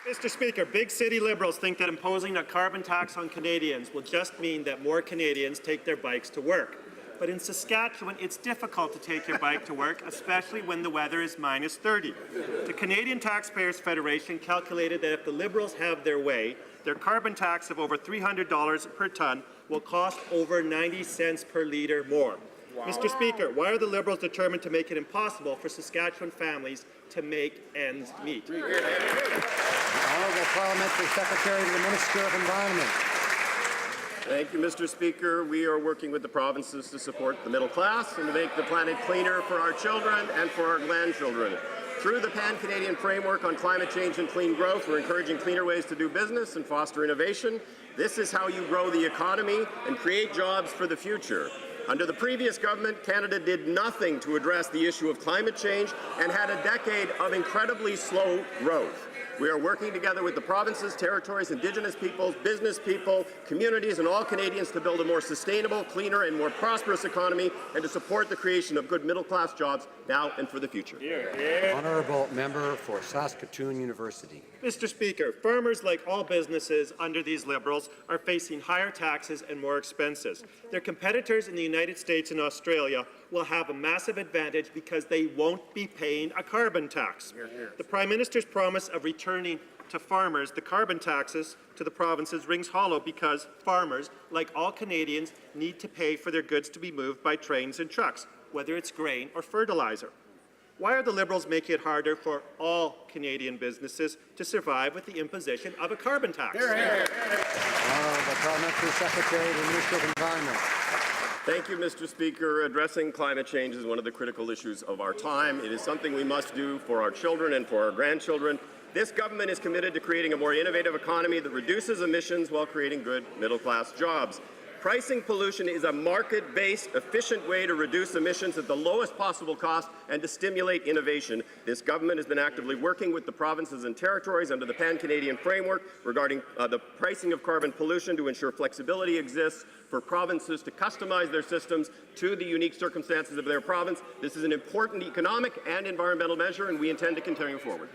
Mr. Speaker, big city Liberals think that imposing a carbon tax on Canadians will just mean that more Canadians take their bikes to work. But in Saskatchewan, it's difficult to take your bike to work, especially when the weather is minus 30. The Canadian Taxpayers Federation calculated that if the Liberals have their way, their carbon tax of over $300 per tonne will cost over 90 cents per litre more. Wow. Mr. Speaker, why are the Liberals determined to make it impossible for Saskatchewan families to make ends meet? The Honourable Parliamentary Secretary to the Minister of Environment. Thank you, Mr. Speaker. We are working with the provinces to support the middle class and to make the planet cleaner for our children and for our grandchildren. Through the Pan-Canadian Framework on Climate Change and Clean Growth, we're encouraging cleaner ways to do business and foster innovation. This is how you grow the economy and create jobs for the future. Under the previous government, Canada did nothing to address the issue of climate change and had a decade of incredibly slow growth. We are working together with the provinces, territories, Indigenous peoples, business people, communities, and all Canadians to build a more sustainable, cleaner, and more prosperous economy and to support the creation of good middle-class jobs now and for the future. Honourable Member for Saskatoon University. Mr. Speaker, farmers, like all businesses under these Liberals, are facing higher taxes and more expenses. Their competitors in the United States and Australia will have a massive advantage because they won't be paying a carbon tax. The Prime Minister's promise of returning to farmers the carbon taxes to the provinces rings hollow because farmers, like all Canadians, need to pay for their goods to be moved by trains and trucks, whether it's grain or fertilizer. Why are the Liberals making it harder for all Canadian businesses to survive with the imposition of a carbon tax? Honourable Parliamentary Secretary to the Minister of Environment. Thank you, Mr. Speaker. Addressing climate change is one of the critical issues of our time. It is something we must do for our children and for our grandchildren. This government is committed to creating a more innovative economy that reduces emissions while creating good middle-class jobs. Pricing pollution is a market-based, efficient way to reduce emissions at the lowest possible cost and to stimulate innovation. This government has been actively working with the provinces and territories under the Pan-Canadian Framework regarding the pricing of carbon pollution to ensure flexibility exists for provinces to customize their systems to the unique circumstances of their province. This is an important economic and environmental measure, and we intend to continue forward.